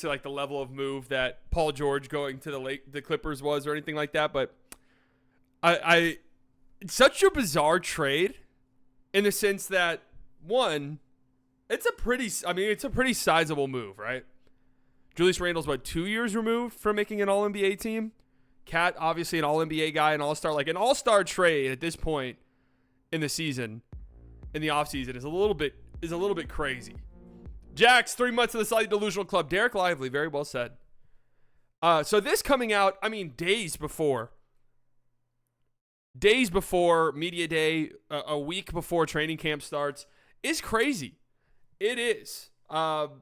to like the level of move that Paul George going to the Clippers was or anything like that, but I it's such a bizarre trade in the sense that one, it's a pretty sizable move, right? Julius Randle's 2 years removed from making an All NBA team. Cat, obviously an All NBA guy, an All-Star, like an All-Star trade at this point in the season, in the offseason, is a little bit crazy. Jax, 3 months of the slightly delusional club. Derek Lively, very well said. So this coming out, days before media day, a week before training camp starts, is crazy. It is. And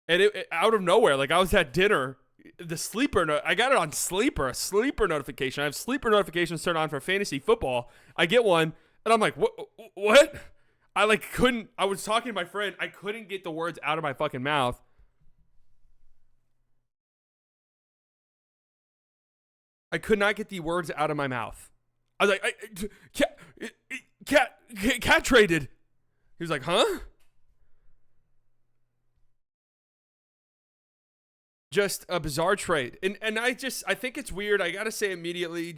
it out of nowhere, like I was at dinner, the sleeper, I got it on Sleeper, a sleeper notification. I have sleeper notifications turned on for fantasy football. I get one, and I'm like, what? I was talking to my friend. I couldn't get the words out of my fucking mouth. I could not get the words out of my mouth. I was like, cat traded. He was like, huh? Just a bizarre trade. And I think it's weird. I got to say immediately,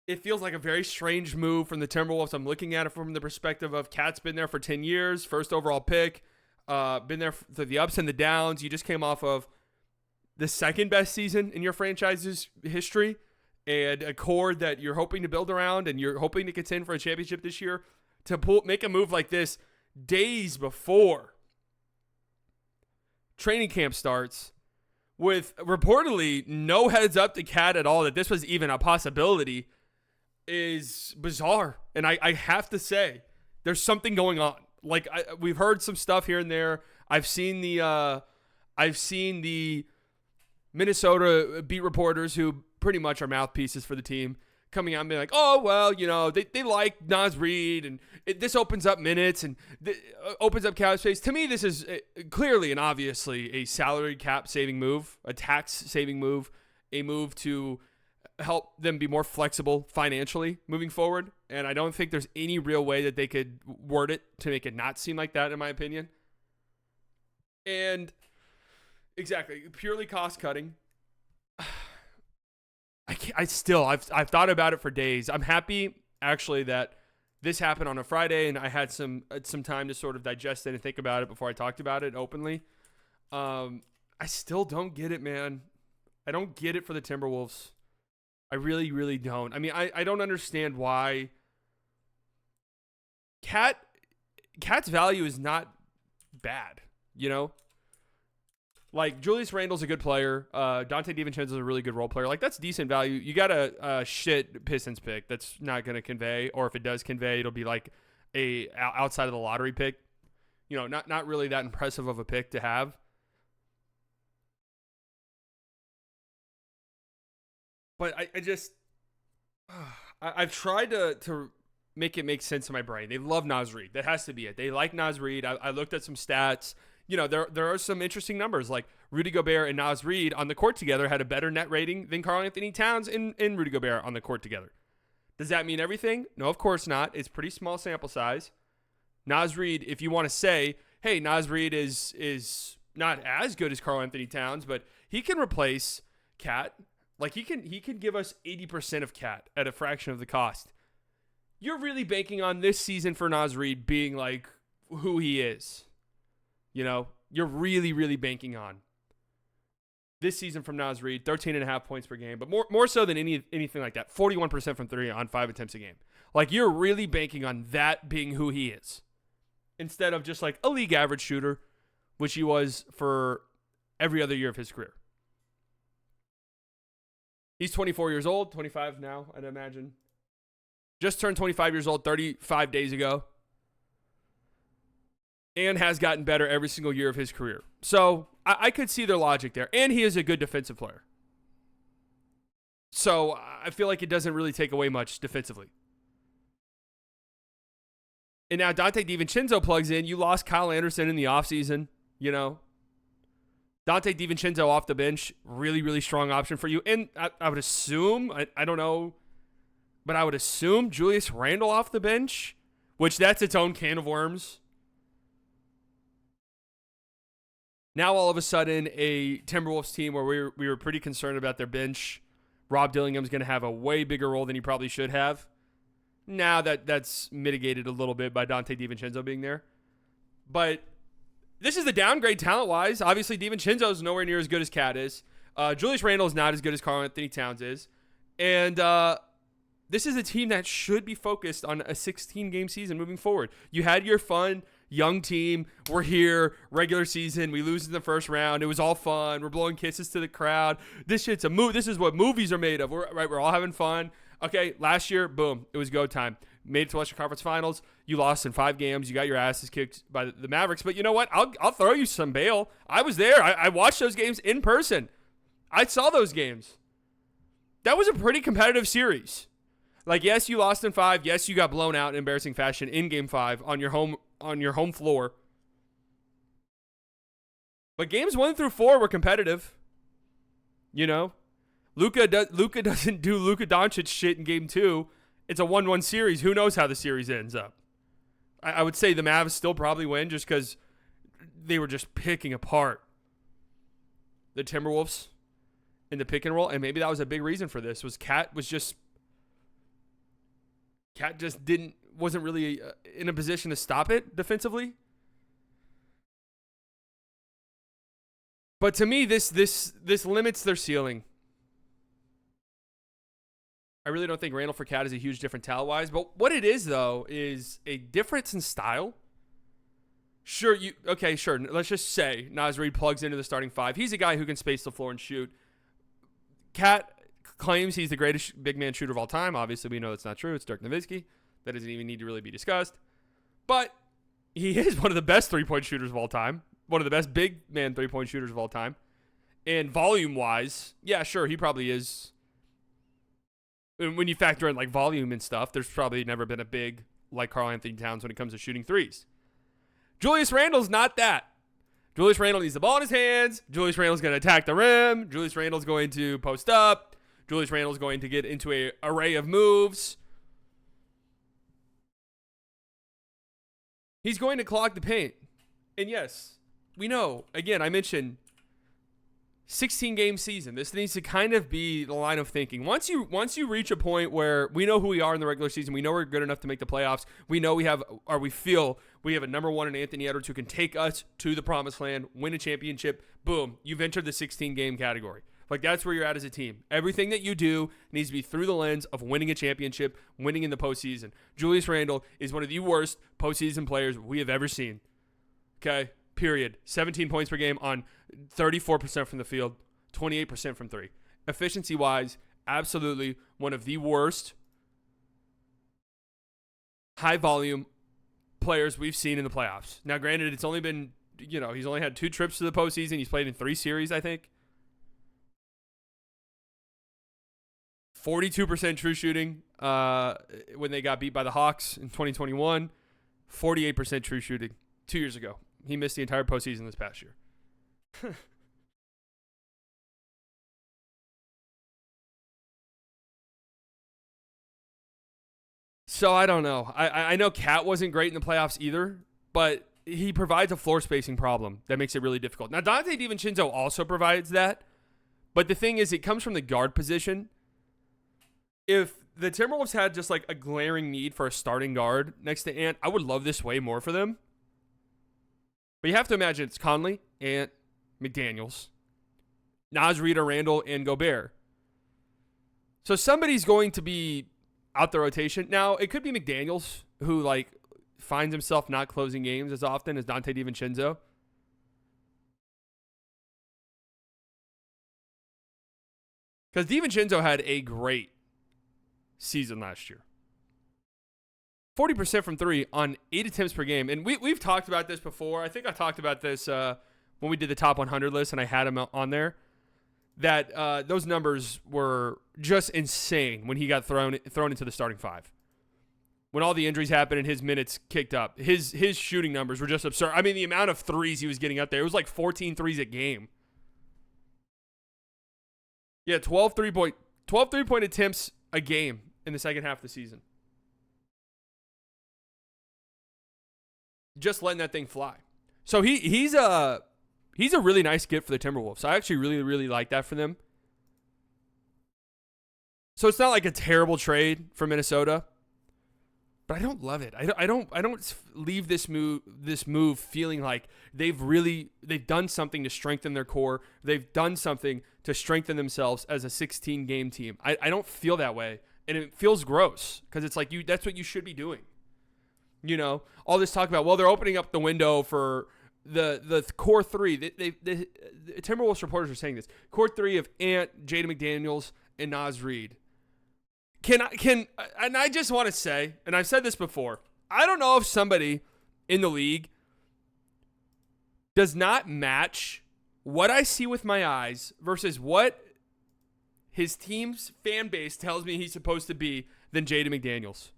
it feels like a very strange move from the Timberwolves. I'm looking at it from the perspective of Cat's been there for 10 years, first overall pick, been there through the ups and the downs. You just came off of the second best season in your franchise's history and a core that you're hoping to build around and you're hoping to contend for a championship this year. To make a move like this days before training camp starts with reportedly no heads up to Cat at all that this was even a possibility is bizarre. And I have to say, there's something going on. Like we've heard some stuff here and there. I've seen the Minnesota beat reporters who pretty much are mouthpieces for the team coming out and being like, oh, well, they like Naz Reid and this opens up minutes and opens up cap space. To me, this is clearly and obviously a salary cap saving move, a tax saving move, a move to help them be more flexible financially moving forward. And I don't think there's any real way that they could word it to make it not seem like that, in my opinion. And exactly, purely cost cutting. I've thought about it for days. I'm happy actually that this happened on a Friday and I had some time to sort of digest it and think about it before I talked about it openly. I still don't get it, man. I don't get it for the Timberwolves. I really, really don't. I don't understand why Cat's value is not bad, Like, Julius Randle's a good player. Dante DiVincenzo's a really good role player. Like, that's decent value. You got a shit Pistons pick that's not going to convey, or if it does convey, it'll be like a outside of the lottery pick. Not really that impressive of a pick to have. But I've tried to make it make sense in my brain. They love Naz Reid. That has to be it. They like Naz Reid. I looked at some stats. There are some interesting numbers, like Rudy Gobert and Naz Reid on the court together had a better net rating than Karl-Anthony Towns and Rudy Gobert on the court together. Does that mean everything? No, of course not. It's pretty small sample size. Naz Reid, if you want to say, hey, Naz Reid is not as good as Karl-Anthony Towns, but he can replace Cat. Like he can give us 80% of Cat at a fraction of the cost. You're really banking on this season for Naz Reid being like who he is. You're really, really banking on this season from Naz Reid, 13.5 points per game, but more so than anything like that, 41% from three on 5 attempts a game. Like, you're really banking on that being who he is instead of just like a league average shooter, which he was for every other year of his career. He's 24 years old, 25 now, I'd imagine. Just turned 25 years old 35 days ago. And has gotten better every single year of his career. So I could see their logic there. And he is a good defensive player. So I feel like it doesn't really take away much defensively. And now Dante DiVincenzo plugs in. You lost Kyle Anderson in the offseason, Dante DiVincenzo off the bench, really, really strong option for you. And I would assume, I don't know, but I would assume Julius Randle off the bench, which that's its own can of worms. Now all of a sudden, a Timberwolves team where we were pretty concerned about their bench. Rob Dillingham's going to have a way bigger role than he probably should have. Now that's mitigated a little bit by Dante DiVincenzo being there. But this is the downgrade talent-wise. Obviously, DiVincenzo is nowhere near as good as Cat is. Julius Randle is not as good as Karl-Anthony Towns is. And this is a team that should be focused on a 16-game season moving forward. You had your fun young team. We're here, regular season. We lose in the first round. It was all fun. We're blowing kisses to the crowd. This shit's a movie. This is what movies are made of. We're all having fun. Okay, last year, boom, it was go time. Made it to Western Conference Finals. You lost in 5 games. You got your asses kicked by the Mavericks. But you know what? I'll throw you some bail. I was there. I watched those games in person. I saw those games. That was a pretty competitive series. Like, yes, you lost in 5. Yes, you got blown out in embarrassing fashion in Game 5 on your home floor. But games 1 through 4 were competitive. You know, Luka doesn't do Luka Doncic shit in Game 2. It's a 1-1 series. Who knows how the series ends up? I would say the Mavs still probably win just because they were just picking apart the Timberwolves in the pick and roll, and maybe that was a big reason for this. Cat just wasn't really in a position to stop it defensively. But to me, this limits their ceiling. I really don't think Randall for Cat is a huge difference talent-wise. But what it is, though, is a difference in style. Sure. Let's just say Naz Reid plugs into the starting 5. He's a guy who can space the floor and shoot. Cat claims he's the greatest big man shooter of all time. Obviously, we know that's not true. It's Dirk Nowitzki. That doesn't even need to really be discussed. But he is one of the best three-point shooters of all time. One of the best big man three-point shooters of all time. And volume-wise, yeah, sure, he probably is. When you factor in like volume and stuff, there's probably never been a big like Karl-Anthony Towns when it comes to shooting threes. Julius Randle's not that. Julius Randle needs the ball in his hands. Julius Randle's going to attack the rim. Julius Randle's going to post up. Julius Randle's going to get into an array of moves. He's going to clog the paint. And yes, we know. Again, I mentioned 16-game season. This needs to kind of be the line of thinking. Once you reach a point where we know who we are in the regular season, we know we're good enough to make the playoffs. We know we feel we have a number one in Anthony Edwards who can take us to the promised land, win a championship. Boom, you've entered the 16-game category. Like, that's where you're at as a team. Everything that you do needs to be through the lens of winning a championship, winning in the postseason. Julius Randle is one of the worst postseason players we have ever seen. Okay, period. 17 points per game on 34% from the field, 28% from 3. Efficiency-wise, absolutely one of the worst high-volume players we've seen in the playoffs. Now, granted, it's only been, he's only had 2 trips to the postseason. He's played in 3 series, I think. 42% true shooting when they got beat by the Hawks in 2021. 48% true shooting 2 years ago. He missed the entire postseason this past year. So I don't know. I know Cat wasn't great in the playoffs either, but he provides a floor spacing problem that makes it really difficult. Now, Dante DiVincenzo also provides that, but the thing is, it comes from the guard position. If the Timberwolves had just like a glaring need for a starting guard next to Ant, I would love this way more for them. But you have to imagine it's Conley, Ant, McDaniels, Naz Reid, Randle, and Gobert. So somebody's going to be out the rotation. Now, it could be McDaniels, who like finds himself not closing games as often as Dante DiVincenzo. Because DiVincenzo had a great season last year. 40% from 3 on 8 attempts per game. And we've talked about this before. I think I talked about this when we did the top 100 list and I had him on there. That those numbers were just insane when he got thrown into the starting 5. When all the injuries happened and his minutes kicked up, his shooting numbers were just absurd. I mean, the amount of threes he was getting out there, it was like 14 threes a game. Yeah, 12 three-point attempts a game in the second half of the season. Just letting that thing fly. So he's He's a really nice get for the Timberwolves. I actually really, really like that for them. So it's not like a terrible trade for Minnesota, but I don't love it. I don't leave this move feeling like they've done something to strengthen their core. They've done something to strengthen themselves as a 16 game team. I don't feel that way, and it feels gross because it's like that's what you should be doing. You know, all this talk about, well, they're opening up the window for the core three. The Timberwolves reporters are saying this. Core three of Ant, Jaden McDaniels, and Naz Reid. And I just want to say, and I've said this before, I don't know if somebody in the league does not match what I see with my eyes versus what his team's fan base tells me he's supposed to be than Jaden McDaniels.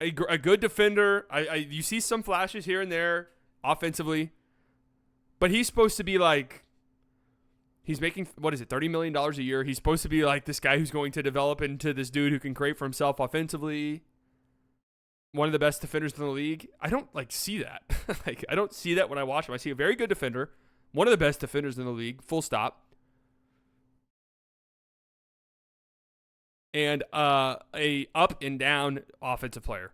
A good defender. You see some flashes here and there offensively, but he's supposed to be like, he's making, $30 million a year. He's supposed to be like this guy who's going to develop into this dude who can create for himself offensively. One of the best defenders in the league. I don't see that. I don't see that when I watch him. I see a very good defender. One of the best defenders in the league. Full stop. And a up and down offensive player.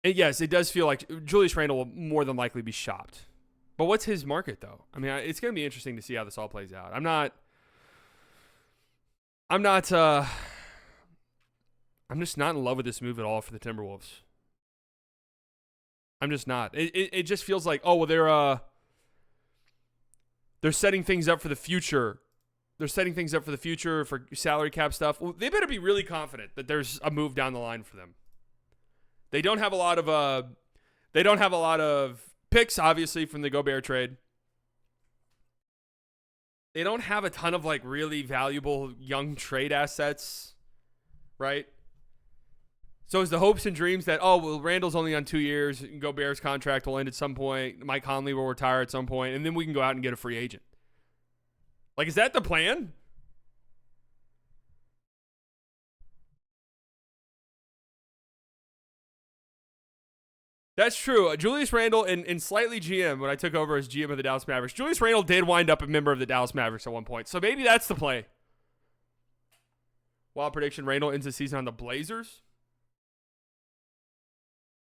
And yes, it does feel like Julius Randle will more than likely be shopped. But what's his market, though? I mean, it's going to be interesting to see how this all plays out. I'm just not in love with this move at all for the Timberwolves. I'm just not. It just feels like, oh, well, they're setting things up for the future. They're setting things up for the future for salary cap stuff. Well, they better be really confident that there's a move down the line for them. They don't have a lot of picks, obviously, from the Gobert trade. They don't have a ton of really valuable young trade assets, right? So is the hopes and dreams that, oh, well, Randall's only on 2 years, Gobert's contract will end at some point, Mike Conley will retire at some point, and then we can go out and get a free agent. Is that the plan? That's true. Julius Randle, in slightly GM, when I took over as GM of the Dallas Mavericks, Julius Randle did wind up a member of the Dallas Mavericks at one point. So maybe that's the play. Wild prediction, Randle ends the season on the Blazers.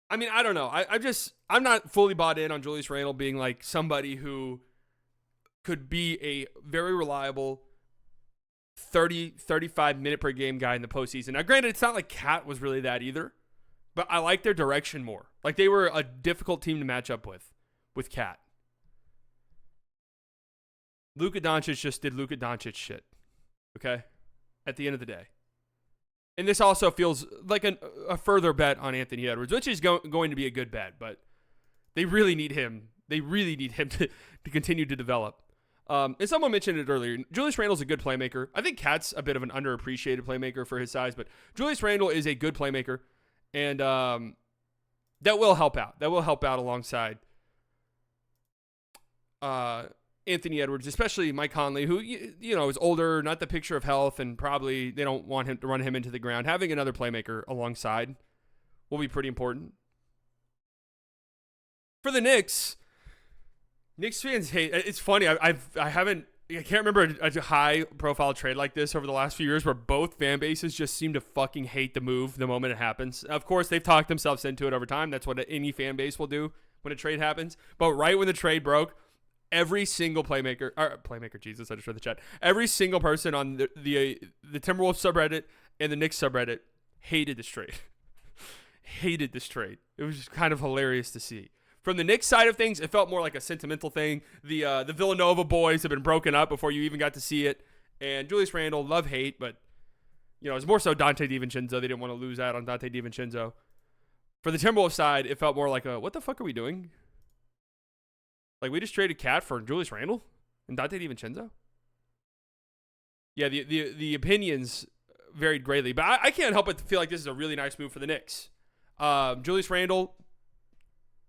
I mean, I don't know. I'm not fully bought in on Julius Randle being somebody who could be a very reliable 30, 35 minute per game guy in the postseason. Now, granted, it's not like Cat was really that either, but I like their direction more. They were a difficult team to match up with Cat. Luka Doncic just did Luka Doncic shit, okay, at the end of the day. And this also feels like a further bet on Anthony Edwards, which is going to be a good bet, but they really need him. They really need him to continue to develop. And someone mentioned it earlier. Julius Randle's a good playmaker. I think Cat's a bit of an underappreciated playmaker for his size, but Julius Randle is a good playmaker, and that will help out. That will help out alongside Anthony Edwards, especially Mike Conley, who is older, not the picture of health, and probably they don't want him to run him into the ground. Having another playmaker alongside will be pretty important. For the Knicks fans hate. It's funny. I can't remember a high profile trade like this over the last few years where both fan bases just seem to fucking hate the move the moment it happens. Of course, they've talked themselves into it over time. That's what any fan base will do when a trade happens. But right when the trade broke, every single Jesus, I just read the chat. Every single person on the Timberwolves subreddit and the Knicks subreddit hated this trade. Hated this trade. It was just kind of hilarious to see. From the Knicks side of things, it felt more like a sentimental thing. The Villanova boys have been broken up before you even got to see it. And Julius Randle, love-hate, but it's more so Dante DiVincenzo. They didn't want to lose out on Dante DiVincenzo. For the Timberwolves side, it felt more like what the fuck are we doing? We just traded Cat for Julius Randle and Dante DiVincenzo? Yeah, the opinions varied greatly. But I can't help but feel like this is a really nice move for the Knicks. Julius Randle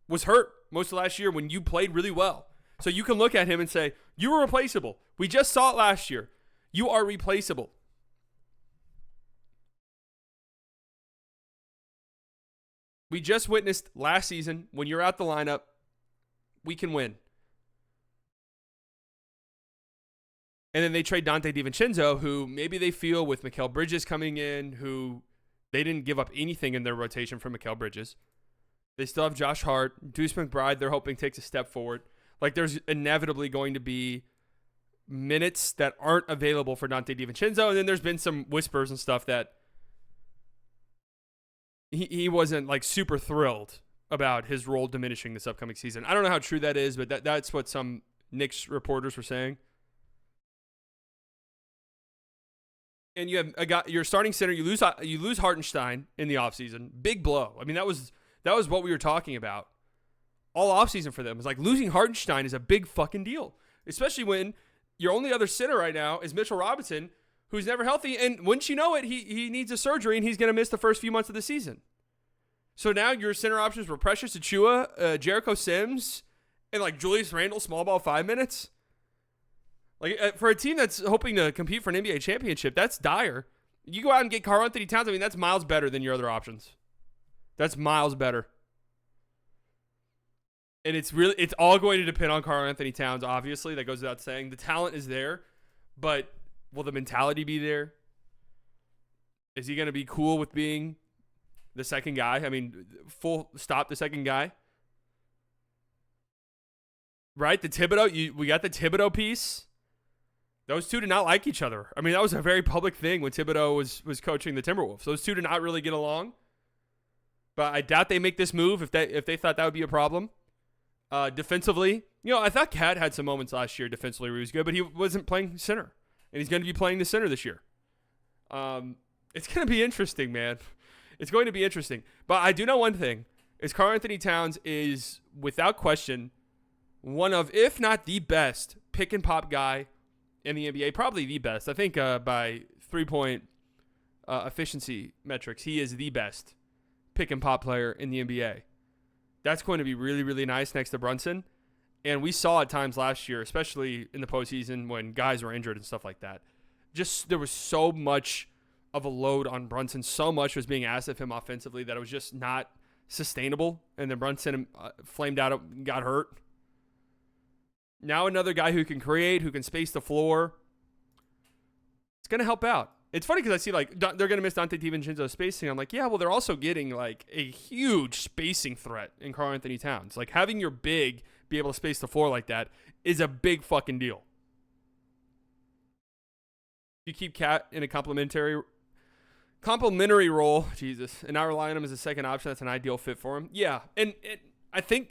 was hurt most of last year when you played really well. So you can look at him and say, you were replaceable. We just saw it last year. You are replaceable. We just witnessed last season, when you're out the lineup, we can win. And then they trade Dante DiVincenzo, who maybe they feel with Mikal Bridges coming in, who they didn't give up anything in their rotation for Mikal Bridges. They still have Josh Hart. Deuce McBride, they're hoping takes a step forward. Like, there's inevitably going to be minutes that aren't available for Dante DiVincenzo. And then there's been some whispers and stuff that he wasn't, like, super thrilled about his role diminishing this upcoming season. I don't know how true that is, but that's what some Knicks reporters were saying. And you have a guy, your starting center, you lose Hartenstein in the offseason. Big blow. I mean, that was what we were talking about all offseason for them. It's like losing Hartenstein is a big fucking deal, especially when your only other center right now is Mitchell Robinson, who's never healthy. And wouldn't you know it, he needs a surgery, and he's going to miss the first few months of the season. So now your center options were Precious Achiuwa, Jericho Sims, and like Julius Randle, small ball 5 minutes. Like, for a team that's hoping to compete for an NBA championship, that's dire. You go out and get Karl-Anthony Towns, I mean, that's miles better than your other options. That's miles better. And it's all going to depend on Karl-Anthony Towns, obviously. That goes without saying. The talent is there, but will the mentality be there? Is he going to be cool with being the second guy? I mean, full stop, the second guy. Right? The Thibodeau, we got the Thibodeau piece. Those two did not like each other. I mean, that was a very public thing when Thibodeau was coaching the Timberwolves. Those two did not really get along. But I doubt they make this move if they thought that would be a problem. Defensively, I thought Cat had some moments last year defensively where he was good, but he wasn't playing center. And he's going to be playing the center this year. It's going to be interesting, man. It's going to be interesting. But I do know one thing, is Karl-Anthony Towns is, without question, one of, if not the best, pick-and-pop guy in the NBA, probably the best. I think by three-point efficiency metrics, he is the best pick-and-pop player in the NBA. That's going to be really, really nice next to Brunson. And we saw at times last year, especially in the postseason when guys were injured and stuff like that, just there was so much of a load on Brunson. So much was being asked of him offensively that it was just not sustainable. And then Brunson flamed out and got hurt. Now another guy who can create, who can space the floor. It's going to help out. It's funny because I see like they're going to miss Dante DiVincenzo's spacing. I'm like, yeah, well, they're also getting like a huge spacing threat in Karl-Anthony Towns. Like having your big be able to space the floor like that is a big fucking deal. You keep Cat in a complementary role, Jesus, and not rely on him as a second option. That's an ideal fit for him. Yeah, and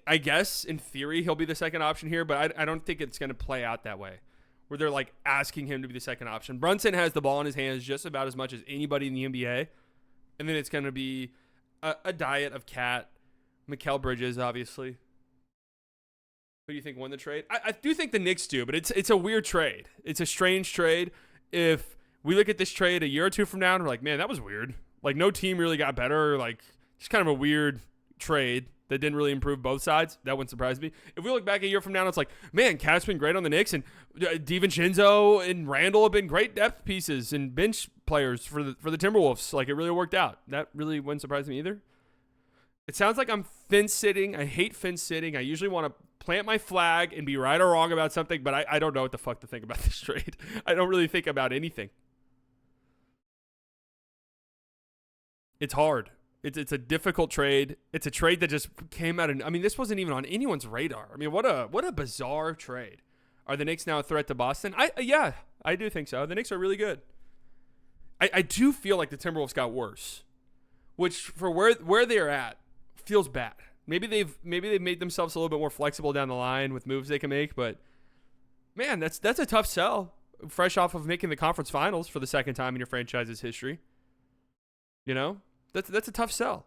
I guess, in theory, he'll be the second option here, but I don't think it's going to play out that way, where they're, like, asking him to be the second option. Brunson has the ball in his hands just about as much as anybody in the NBA, and then it's going to be a diet of Cat, Mikal Bridges, obviously. Who do you think won the trade? I do think the Knicks do, but it's a weird trade. It's a strange trade. If we look at this trade a year or two from now and we're like, man, that was weird. Like, no team really got better. Like, just kind of a weird trade that didn't really improve both sides. That wouldn't surprise me. If we look back a year from now and it's like, man, Cat's been great on the Knicks, and DiVincenzo and Randall have been great depth pieces and bench players for the Timberwolves. Like, it really worked out. That really wouldn't surprise me either. It sounds like I'm fence sitting. I hate fence sitting. I usually want to plant my flag and be right or wrong about something, but I don't know what the fuck to think about this trade. I don't really think about anything. It's hard. It's a difficult trade. It's a trade that just came out of, I mean, this wasn't even on anyone's radar. I mean, what a bizarre trade. Are the Knicks now a threat to Boston? Yeah, I do think so. The Knicks are really good. I do feel like the Timberwolves got worse, which for where they're at feels bad. Maybe they've made themselves a little bit more flexible down the line with moves they can make, but man, that's a tough sell. Fresh off of making the conference finals for the second time in your franchise's history. You know? That's a tough sell.